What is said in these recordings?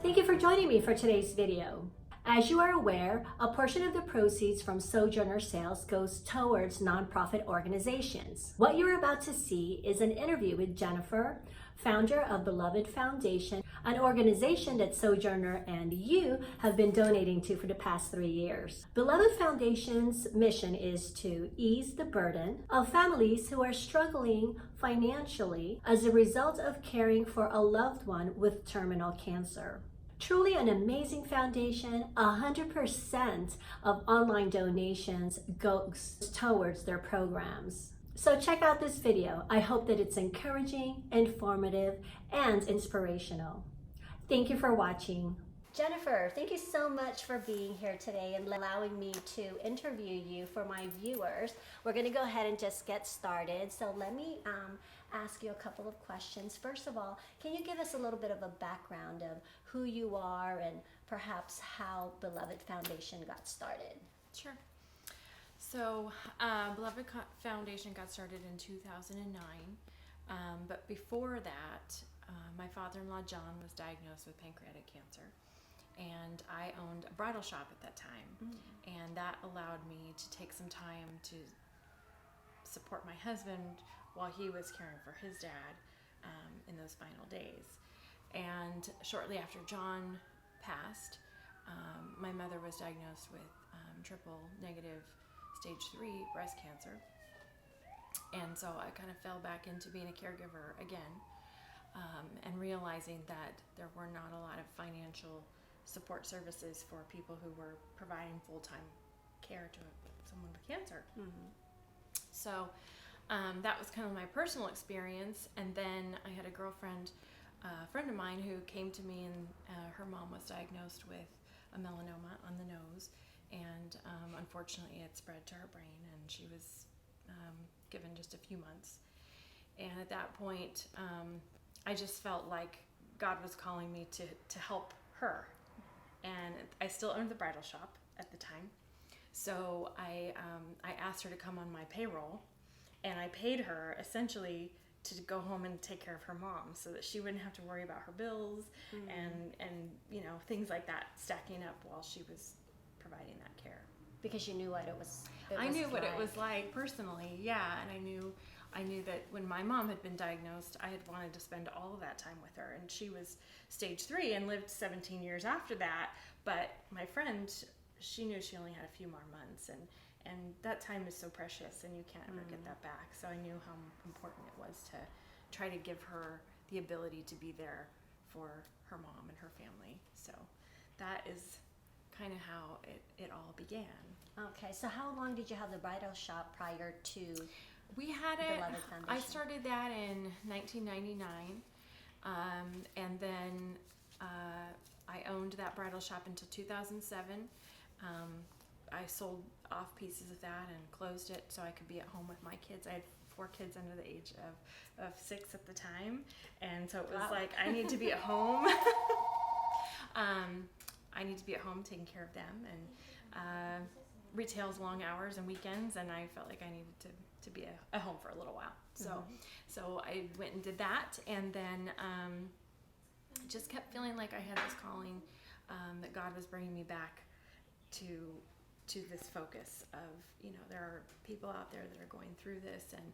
Thank you for joining me for today's video. As you are aware, a portion of the proceeds from Sojourner sales goes towards nonprofit organizations. What you're about to see is an interview with Jennifer, founder of Beloved Foundation, an organization that Sojourner and you have been donating to for the past 3 years. Beloved Foundation's mission is to ease the burden of families who are struggling financially as a result of caring for a loved one with terminal cancer. Truly an amazing foundation. 100% of online donations goes towards their programs. So check out this video. I hope that it's encouraging, informative, and inspirational. Thank you for watching. Jennifer, thank you so much for being here today and allowing me to interview you for my viewers. We're going to go ahead and just get started. So let me ask you a couple of questions. First of all, can you give us a little bit of a background of who you are and perhaps how Beloved Foundation got started? Sure. So Beloved Foundation got started in 2009, but before that, my father-in-law John was diagnosed with pancreatic cancer, and I owned a bridal shop at that time, and that allowed me to take some time to support my husband while he was caring for his dad in those final days. And shortly after John passed, my mother was diagnosed with triple negative stage 3 breast cancer, and so I kind of fell back into being a caregiver again, and realizing that there were not a lot of financial support services for people who were providing full-time care to someone with cancer. So that was kind of my personal experience. And then I had a girlfriend, a friend of mine, who came to me, and her mom was diagnosed with a melanoma on the nose, and unfortunately it spread to her brain, and she was given just a few months. And at that point, I just felt like God was calling me to help her. And I still owned the bridal shop at the time, so I asked her to come on my payroll, and I paid her essentially to go home and take care of her mom, so that she wouldn't have to worry about her bills and you know, things like that stacking up while she was providing that care. Because you knew what it was. I knew what it was like personally, yeah, and I knew that when my mom had been diagnosed, I had wanted to spend all of that time with her, and she was stage 3 and lived 17 years after that. But my friend, she knew she only had a few more months, and that time is so precious, and you can't ever get that back. So I knew how important it was to try to give her the ability to be there for her mom and her family. So that is kind of how it all began. Okay, so how long did you have the bridal shop prior to We had it, Beloved Foundation? I started that in 1999, and then I owned that bridal shop until 2007. I sold off pieces of that and closed it so I could be at home with my kids. I had 4 kids under the age of 6 at the time, and so it was like, I need to be at home. I need to be at home taking care of them, and retail's long hours and weekends, and I felt like I needed to be at home for a little while. So I went and did that, and then just kept feeling like I had this calling, that God was bringing me back to this focus of, you know, there are people out there that are going through this. And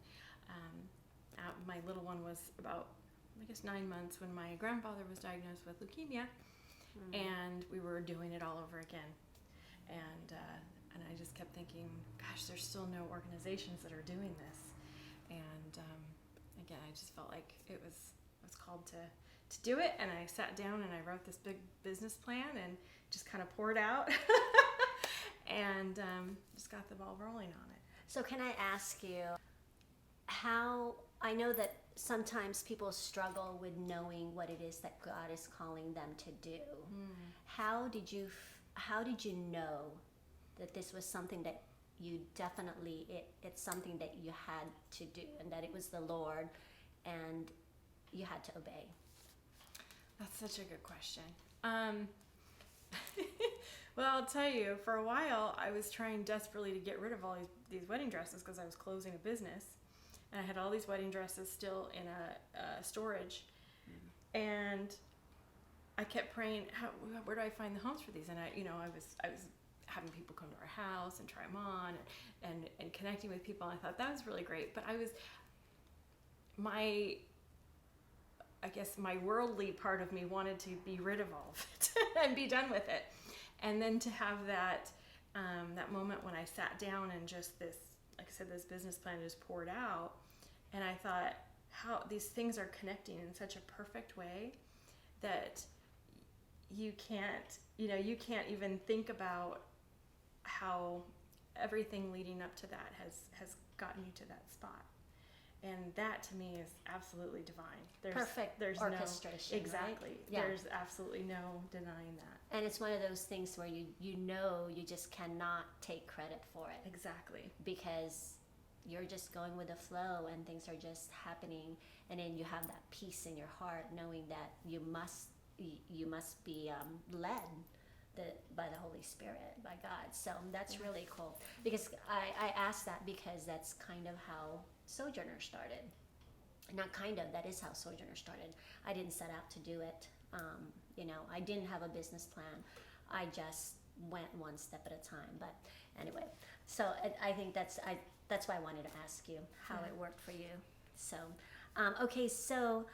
my little one was about, I guess, 9 months when my grandfather was diagnosed with leukemia, and we were doing it all over again. And I just kept thinking, gosh, there's still no organizations that are doing this. And again, I just felt like I was called to do it. And I sat down and I wrote this big business plan and just kind of poured out and just got the ball rolling on it. So can I ask you, how, I know that sometimes people struggle with knowing what it is that God is calling them to do. How did you know that this was something that you definitely, it's something that you had to do, and that it was the Lord and you had to obey? That's such a good question. Well, I'll tell you, for a while I was trying desperately to get rid of all these wedding dresses because I was closing a business, and I had all these wedding dresses still in a storage. And I kept praying, where do I find the homes for these? And I was having people come to our house and try them on, and connecting with people. And I thought that was really great. But I guess my worldly part of me wanted to be rid of all of it and be done with it. And then to have that moment when I sat down and just this, like I said, this business plan just poured out, and I thought how these things are connecting in such a perfect way that you can't even think about how everything leading up to that has gotten you to that spot. And that to me is absolutely divine. There's orchestration. No, exactly. Right? Yeah. There's absolutely no denying that. And it's one of those things where you just cannot take credit for it. Exactly. Because you're just going with the flow and things are just happening, and then you have that peace in your heart knowing that you must be led by the Holy Spirit, by God. So that's really cool. Because I asked that because that's kind of how Sojourner started. Not kind of, that is how Sojourner started. I didn't set out to do it. I didn't have a business plan. I just went one step at a time. But anyway, so I think that's why I wanted to ask you how it worked for you. So, okay, so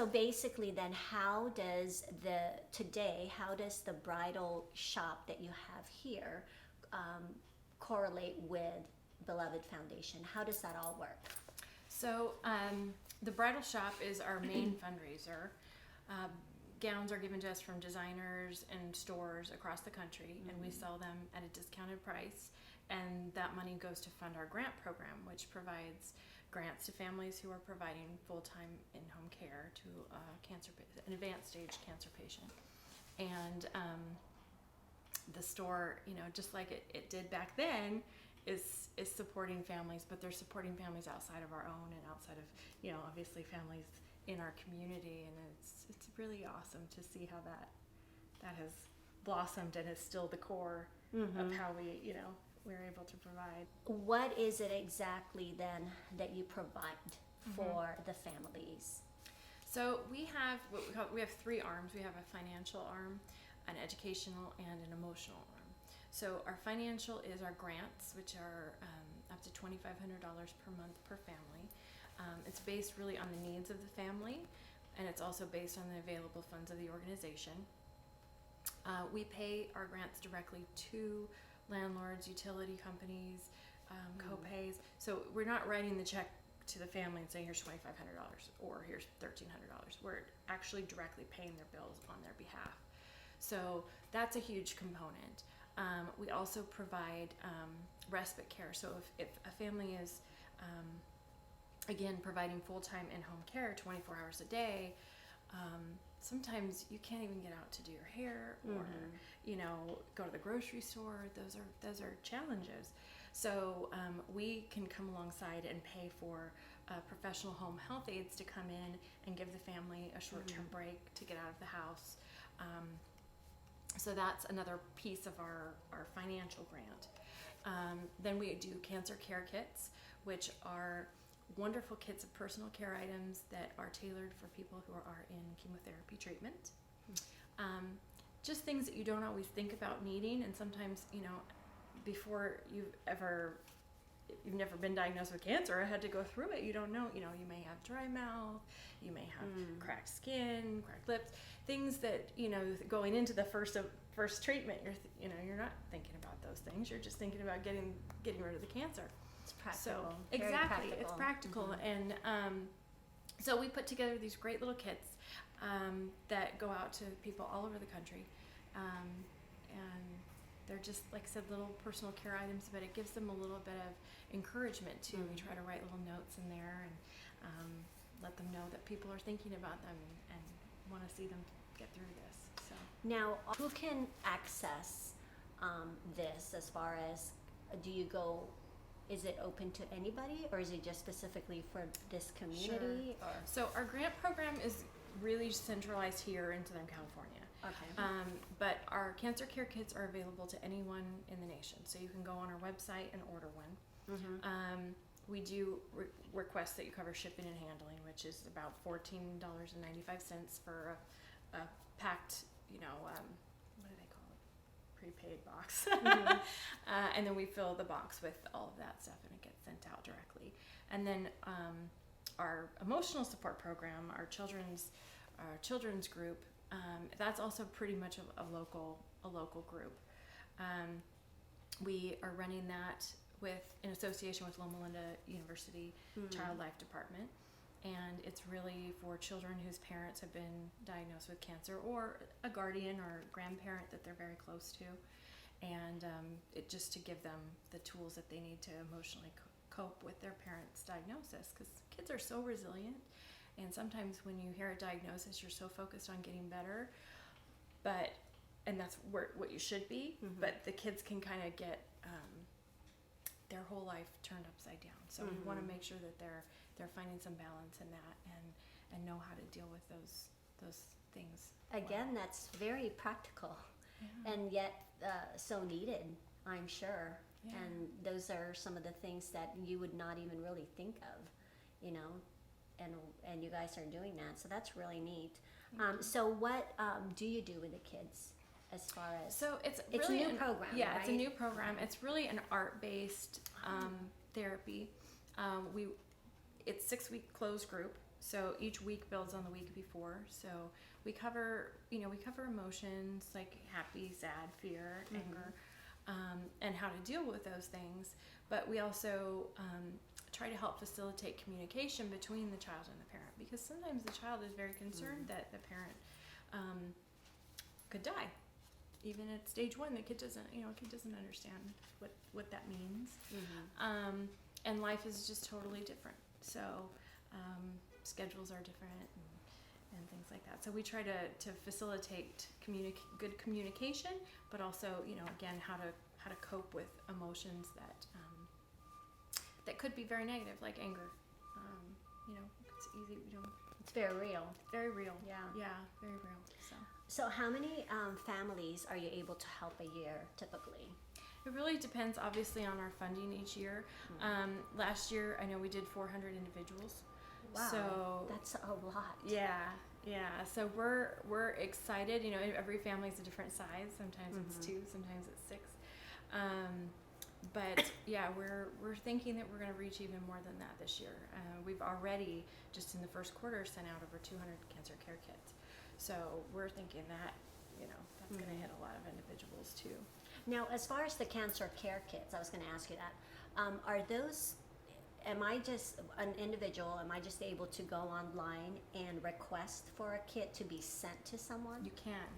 basically then how does the bridal shop that you have here correlate with Beloved Foundation? How does that all work? So the bridal shop is our main fundraiser. Gowns are given to us from designers and stores across the country, and we sell them at a discounted price, and that money goes to fund our grant program, which provides grants to families who are providing full-time in-home care to an advanced stage cancer patient. And the store, just like it did back then, is supporting families, but they're supporting families outside of our own and outside of, obviously families in our community. And it's really awesome to see how that has blossomed and is still the core of how we're able to provide. What is it exactly then that you provide for the families? So we have three arms. We have a financial arm, an educational, and an emotional arm. So our financial is our grants, which are up to $2,500 per month per family. It's based really on the needs of the family, and it's also based on the available funds of the organization. We pay our grants directly to landlords, utility companies, co-pays. So we're not writing the check to the family and saying, here's $2,500 or here's $1,300. We're actually directly paying their bills on their behalf. So that's a huge component. We also provide respite care. So if a family is, again, providing full-time in-home care 24 hours a day, sometimes you can't even get out to do your hair or go to the grocery store. Those are challenges. So we can come alongside and pay for professional home health aides to come in and give the family a short-term break to get out of the house. So that's another piece of our financial grant. Then we do cancer care kits, which are wonderful kits of personal care items that are tailored for people who are in chemotherapy treatment. Just things that you don't always think about needing, and sometimes, before you've never been diagnosed with cancer or had to go through it, you don't know, you may have dry mouth, you may have cracked skin, cracked lips, things that, going into the first treatment, you're not thinking about those things. You're just thinking about getting rid of the cancer. It's practical. So, Very exactly, practical. it's practical. And so we put together these great little kits that go out to people all over the country. And they're just, like I said, little personal care items, but it gives them a little bit of encouragement too. We try to write little notes in there and let them know that people are thinking about them and want to see them get through this. So Now, who can access this as far as, is it open to anybody, or is it just specifically for this community? Sure. So our grant program is really centralized here in Southern California. Okay. But our cancer care kits are available to anyone in the nation. So you can go on our website and order one. We do request that you cover shipping and handling, which is about $14.95 for a packed what do they call it? Prepaid box. Mhm. And then we fill the box with all of that stuff and it gets sent out directly. And then our emotional support program, our children's group, that's also pretty much a local group. We are running that in association with Loma Linda University Child Life Department, and it's really for children whose parents have been diagnosed with cancer, or a guardian or grandparent that they're very close to, and it just to give them the tools that they need to emotionally cope with their parents' diagnosis, because kids are so resilient, and sometimes when you hear a diagnosis, you're so focused on getting better, and that's what you should be, but the kids can kind of get their whole life turned upside down. So we want to make sure that they're finding some balance in that and know how to deal with those things. Again, that's very practical, and yet so needed, I'm sure. Yeah. And those are some of the things that you would not even really think of, and you guys are doing that, so that's really neat. So what do you do with the kids as far as? So it's a really new program, Yeah, right? it's a new program. It's really an art-based therapy. It's 6-week closed group, so each week builds on the week before. So we cover emotions like happy, sad, fear, anger, and how to deal with those things. But we also try to help facilitate communication between the child and the parent, because sometimes the child is very concerned that the parent could die. Even at stage 1, the kid doesn't understand what that means. And life is just totally different. So schedules are different and things like that. So we try to facilitate good communication, but also, again, how to cope with emotions that could be very negative, like anger. It's easy. It's very real. Very real. Yeah. Yeah, very real. So how many families are you able to help a year typically? It really depends, obviously, on our funding each year. Last year, I know we did 400 individuals. Wow, so that's a lot. Yeah. So we're excited. Every family is a different size. Sometimes it's 2, sometimes it's 6. But yeah, we're thinking that we're going to reach even more than that this year. We've already, just in the first quarter, sent out over 200 cancer care kits. So we're thinking that, that's going to hit a lot of individuals too. Now, as far as the cancer care kits, I was going to ask you that. Are those, am I just an individual, am I just able to go online and request for a kit to be sent to someone? You can.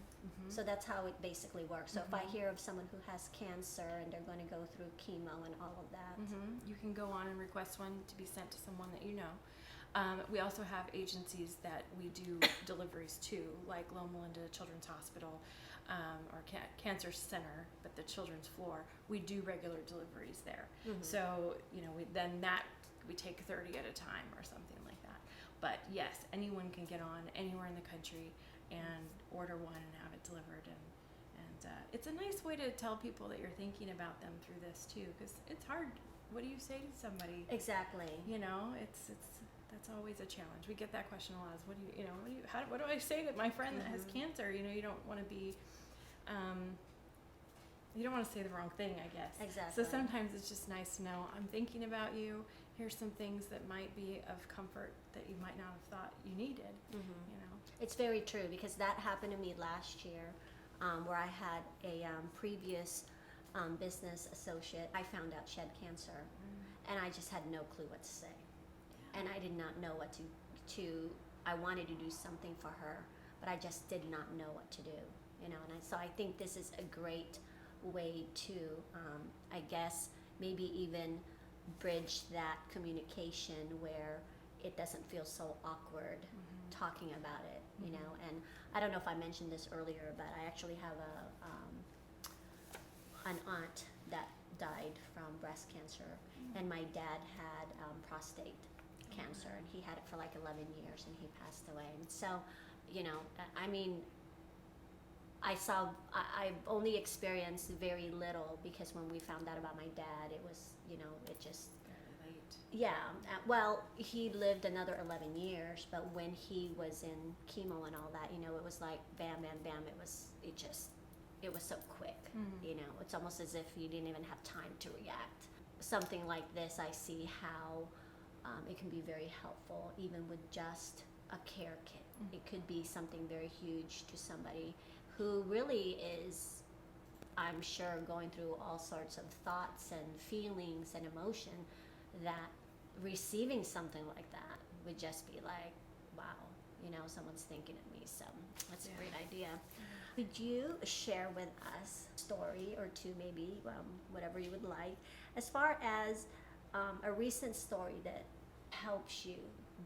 So that's how it basically works. So if I hear of someone who has cancer and they're going to go through chemo and all of that. You can go on and request one to be sent to someone that you know. We also have agencies that we do deliveries to, like Loma Linda Children's Hospital or Cancer Center, but the children's floor. We do regular deliveries there. So, we take 30 at a time or something like that. But yes, anyone can get on anywhere in the country and order one and have it delivered. And it's a nice way to tell people that you're thinking about them through this too, because it's hard. What do you say to somebody? Exactly. That's always a challenge. We get that question a lot. Is what do I say to my friend that has cancer? You don't want to be, you don't want to say the wrong thing, I guess. Exactly. So sometimes it's just nice to know, I'm thinking about you. Here's some things that might be of comfort that you might not have thought you needed. It's very true, because that happened to me last year, where I had a previous business associate. I found out she had cancer, and I just had no clue what to say. And I did not know what to I wanted to do something for her, but I just did not know what to do, so I think this is a great way to, I guess, maybe even bridge that communication where it doesn't feel so awkward talking about it, and I don't know if I mentioned this earlier, but I actually have an aunt that died from breast cancer, and my dad had prostate cancer, and he had it for like 11 years, and he passed away. And so, I've only experienced very little, because when we found out about my dad, it was, it just Very late. Well, he lived another 11 years, but when he was in chemo and all that, it was like bam, bam, bam. It was so quick. It's almost as if you didn't even have time to react. Something like this, I see how it can be very helpful, even with just a care kit. It could be something very huge to somebody who really is, I'm sure, going through all sorts of thoughts and feelings and emotion, that receiving something like that would just be like, wow, someone's thinking of me. So that's a great idea. Could you share with us a story or two, maybe, whatever you would like, as far as a recent story that helps you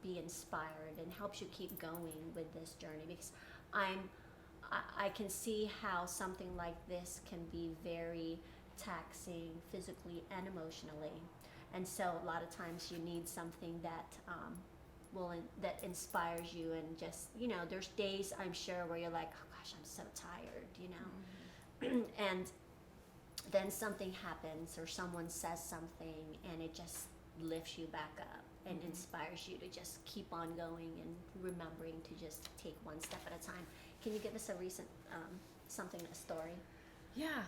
be inspired and helps you keep going with this journey? Because I can see how something like this can be very taxing physically and emotionally, and so a lot of times you need something that that inspires you, and just there's days, I'm sure, where you're like, oh gosh, I'm so tired, and then something happens or someone says something and it just lifts you back up and inspires you to just keep on going and remembering to just take one step at a time. Can you give us a recent a story? Yeah.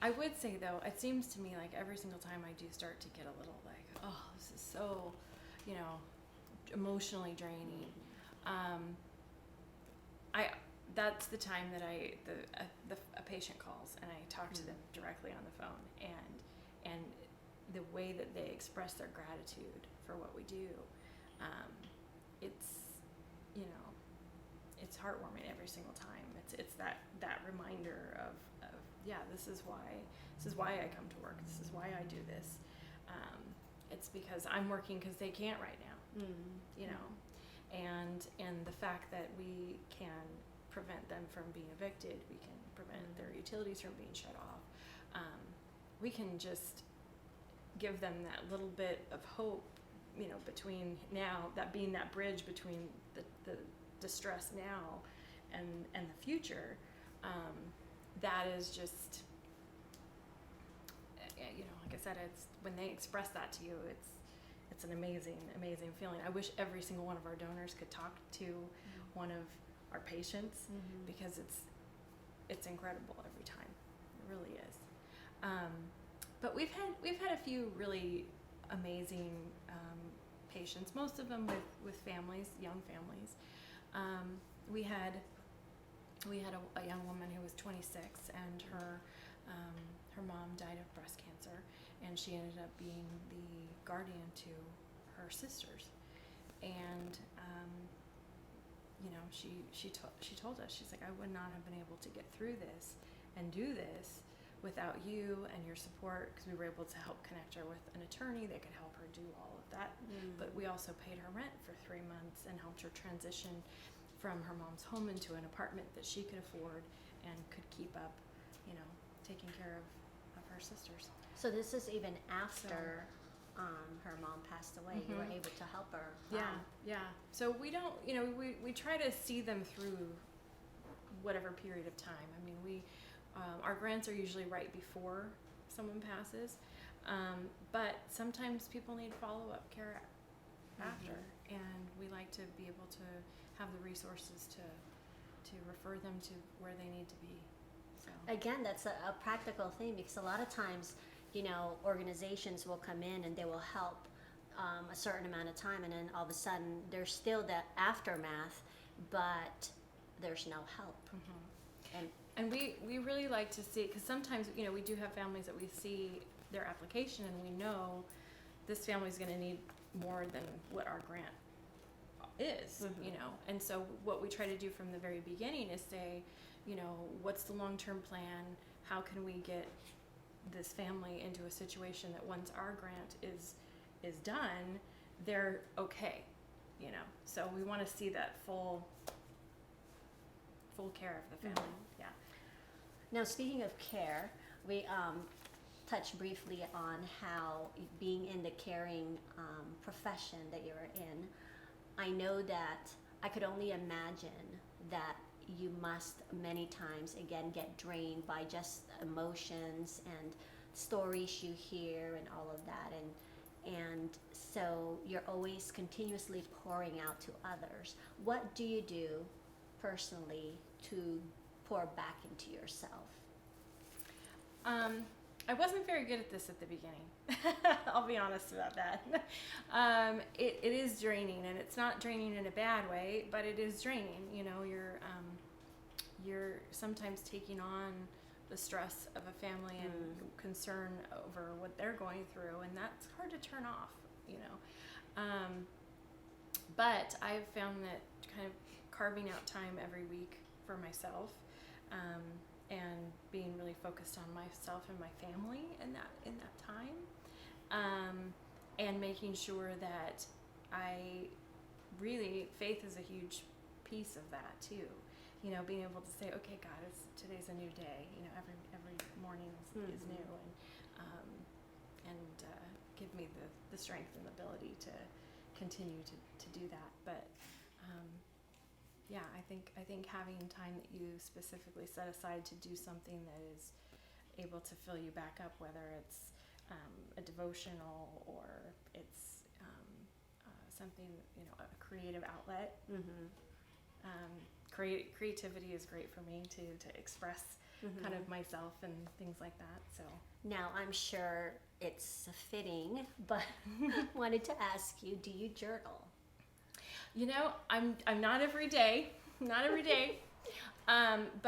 I would say, though, it seems to me like every single time I do start to get a little like, oh, this is so, emotionally draining. That's the time that a patient calls and I talk to them directly on the phone, and the way that they express their gratitude for what we do, it's heartwarming every single time. It's that reminder of this is why I come to work. This is why I do this. It's because I'm working because they can't right now. And the fact that we can prevent them from being evicted, we can prevent their utilities from being shut off. We can just give them that little bit of hope, between now, that being that bridge between the distress now and the future. That is just, like I said, it's when they express that to you, it's an amazing feeling. I wish every single one of our donors could talk to one of our patients, because it's incredible every time. It really is. But we've had a few really amazing patients, most of them with families, young families. We had a young woman who was 26, and her mom died of breast cancer, and she ended up being the guardian to her sisters. And she told us, she's like, I would not have been able to get through this and do this without you and your support, because we were able to help connect her with an attorney that could help her do all of that. But we also paid her rent for 3 months and helped her transition from her mom's home into an apartment that she could afford and could keep up, taking care of her sisters. So this is even after her mom passed away. You were able to help her. Yeah. So we don't, we try to see them through whatever period of time. I mean, our grants are usually right before someone passes, but sometimes people need follow-up care after, and we like to be able to have the resources to refer them to where they need to be. So again, that's a practical thing, because a lot of times, organizations will come in and they will help a certain amount of time, and then all of a sudden there's still that aftermath, but there's no help. And we really like to see, because sometimes we do have families that we see their application and we know this family's going to need more than what our grant is, and so what we try to do from the very beginning is say, what's the long-term plan? How can we get this family into a situation that once our grant is done, they're okay, so we want to see that full care of the family. Yeah. Now, speaking of care, we touched briefly on how being in the caring profession that you're in, I know that I could only imagine that you must many times, again, get drained by just emotions and stories you hear and all of that, and so you're always continuously pouring out to others. What do you do personally to pour back into yourself? I wasn't very good at this at the beginning. I'll be honest about that. It is draining, and it's not draining in a bad way, but it is draining. You know, you're sometimes taking on the stress of a family and concern over what they're going through, and that's hard to turn off. You know, but I've found that kind of carving out time every week for myself. And being really focused on myself and my family in that time, and making sure that faith is a huge piece of that too. You know, being able to say, okay, God, today's a new day. You know, every morning is new, and give me the strength and the ability to continue to do that. But yeah, I think having time that you specifically set aside to do something that is able to fill you back up, whether it's a devotional or it's something, you know, a creative outlet. Creativity is great for me to express kind of myself and things like that. So now I'm sure it's fitting, but wanted to ask you, do you journal? You know, I'm not every day, but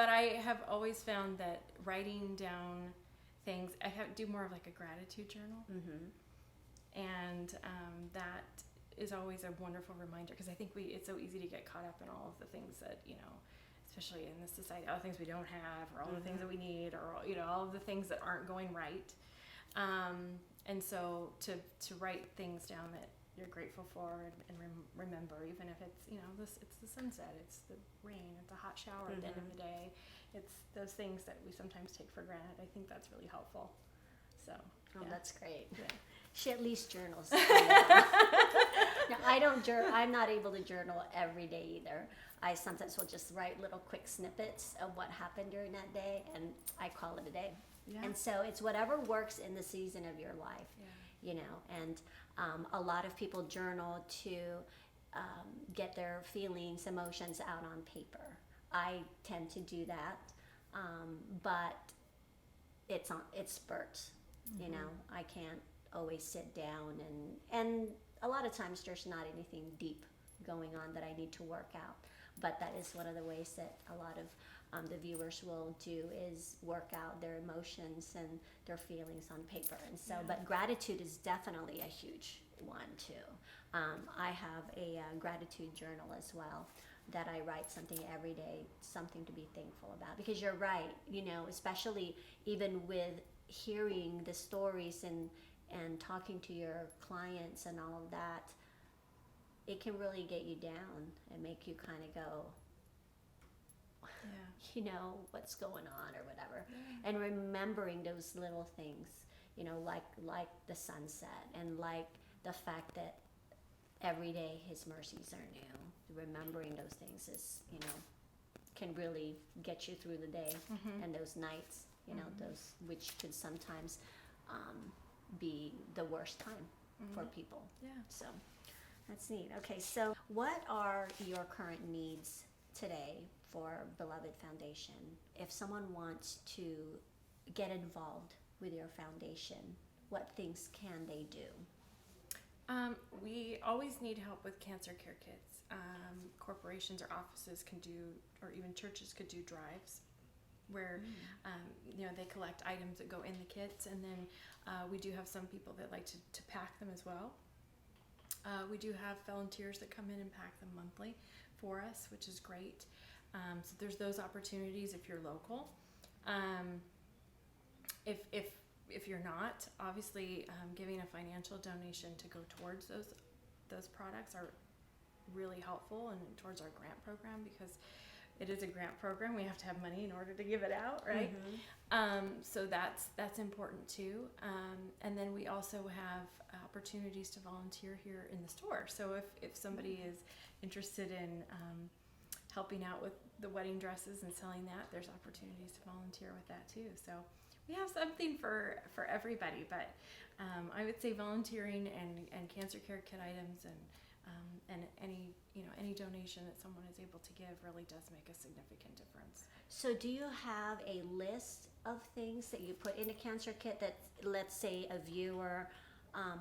I have always found that writing down things, I do more of like a gratitude journal, and that is always a wonderful reminder, because I think it's so easy to get caught up in all of the things that, you know, especially in this society, all the things we don't have, or all the things that we need, or, you know, all of the things that aren't going right, and so to write things down that you're grateful for and remember, even if it's, you know, it's the sunset, it's the rain, it's a hot shower at the end of the day, it's those things that we sometimes take for granted. I think that's really helpful. So yeah. That's great. Yeah. She at least journals. Now, I don't I'm not able to journal every day either. I sometimes will just write little quick snippets of what happened during that day, and I call it a day. Yeah. And so it's whatever works in the season of your life. Yeah. You know, and a lot of people journal to get their feelings, emotions out on paper. I tend to do that, but it's spurts. You know, I can't always sit down, and a lot of times there's not anything deep going on that I need to work out. But that is one of the ways that a lot of the viewers will do, is work out their emotions and their feelings on paper. And so, but gratitude is definitely a huge one too. I have a gratitude journal as well, that I write something every day, something to be thankful about. Because you're right, you know, especially even with hearing the stories and talking to your clients and all of that, it can really get you down and make you kind of go, you know, what's going on or whatever. And remembering those little things, you know, like the sunset, and like the fact that every day his mercies are new. Remembering those things is, you know, can really get you through the day and those nights, you know, those which could sometimes be the worst time for people. Yeah. So that's neat. Okay, so what are your current needs today for Beloved Foundation? If someone wants to get involved with your foundation, what things can they do? We always need help with cancer care kits. Corporations or offices can do, or even churches could do drives where you know, they collect items that go in the kits, and then we do have some people that like to pack them as well. We do have volunteers that come in and pack them monthly for us, which is great. So there's those opportunities if you're local. If you're not, obviously giving a financial donation to go towards those products are really helpful, and towards our grant program, because it is a grant program. We have to have money in order to give it out, right? So that's important too. And then we also have opportunities to volunteer here in the store. So if somebody is interested in helping out with the wedding dresses and selling that, there's opportunities to volunteer with that too. So we have something for everybody, but I would say volunteering and cancer care kit items and any donation that someone is able to give really does make a significant difference. So do you have a list of things that you put in a cancer kit that, let's say, a viewer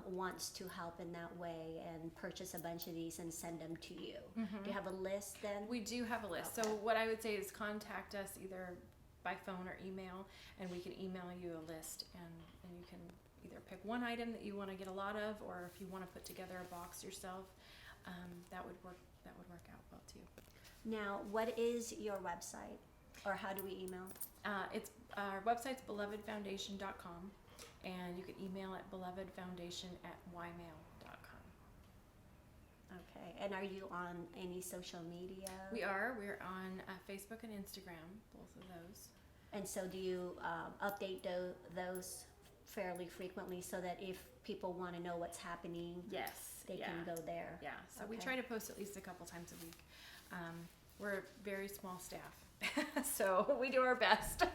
wants to help in that way and purchase a bunch of these and send them to you? Do you have a list then? We do have a list. Okay. So what I would say is contact us either by phone or email, and we can email you a list, and you can either pick one item that you want to get a lot of, or if you want to put together a box yourself, that would work out well too. Now, what is your website, or how do we email? It's our website's belovedfoundation.com, and you can email at belovedfoundation@ymail.com. Okay, and are you on any social media? We're on Facebook and Instagram, both of those. And so do you update those fairly frequently so that if people want to know what's happening, Yes, they can go there? Yeah, so we Okay. try to post at least a couple times a week. We're a very small staff, so we do our best.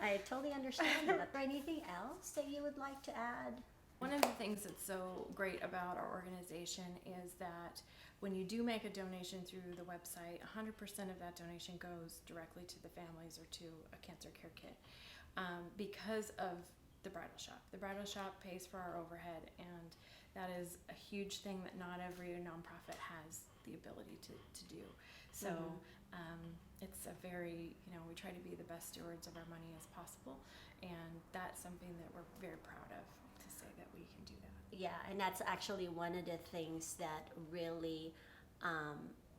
I totally understand that. Is there anything else that you would like to add? One of the things that's so great about our organization is that when you do make a donation through the website, 100% of that donation goes directly to the families or to a cancer care kit because of the bridal shop. The bridal shop pays for our overhead, and that is a huge thing that not every nonprofit has the ability to do. So it's a very, we try to be the best stewards of our money as possible, and that's something that we're very proud of, to say that we can do that. Yeah, and that's actually one of the things that really,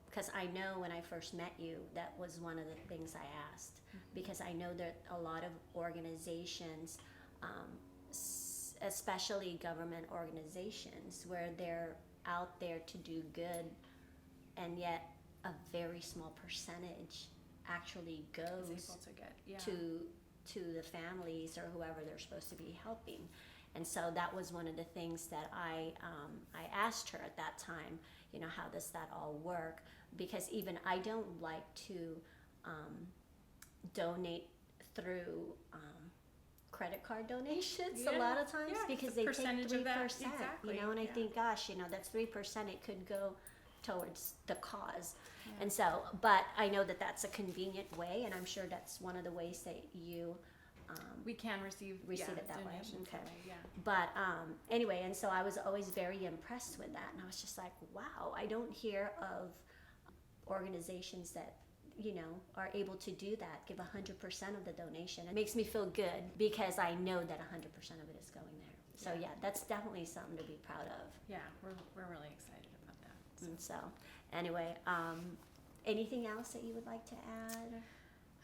because I know when I first met you, that was one of the things I asked, because I know that a lot of organizations, especially government organizations, where they're out there to do good, and yet a very small percentage actually Is goes able to get, to the families or whoever they're supposed to be helping. And so that was one of the things that I asked her at that time, how does that all work? Because even I don't like to donate through credit card donations a lot of times, because they take 3%, exactly, and I think, gosh, that's 3%, it could go towards the cause. And so, but I know that that's a convenient way, and I'm sure that's one of the ways that you we can receive it that way. donations Okay. that way, yeah. But anyway, and so I was always very impressed with that, and I was just like, wow, I don't hear of organizations that are able to do that, give 100% of the donation. It makes me feel good because I know that 100% of it is going there. So yeah, that's definitely something to be proud of. Yeah, we're really excited about that. So. And so anyway, anything else that you would like to add?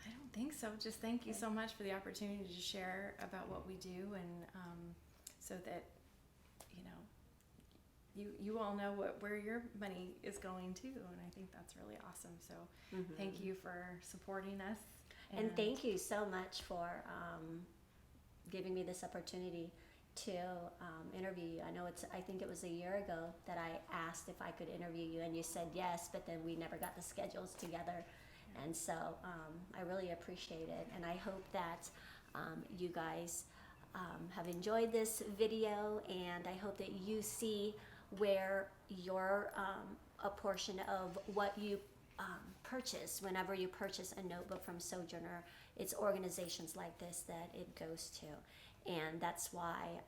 I don't think so. Just thank you so much for the opportunity to share about what we do, and so that you all know where your money is going to, and I think that's really awesome. So thank you for supporting us, and thank you so much for giving me this opportunity to interview you. I think it was a year ago that I asked if I could interview you, and you said yes, but then we never got the schedules together. And so I really appreciate it, and I hope that you guys have enjoyed this video, and I hope that you see where your a portion of what you purchase, whenever you purchase a notebook from Sojourner, it's organizations like this that it goes to. And that's why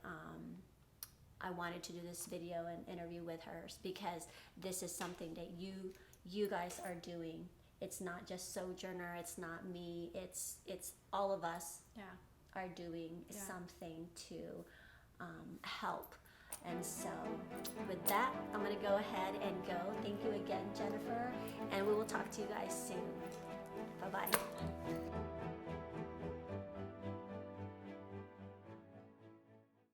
I wanted to do this video and interview with her, because this is something that you guys are doing. It's not just Sojourner, it's not me, it's all of us are doing something to help. And so with that, I'm going to go ahead and go. Thank you again, Jennifer, and we will talk to you guys soon. Bye-bye.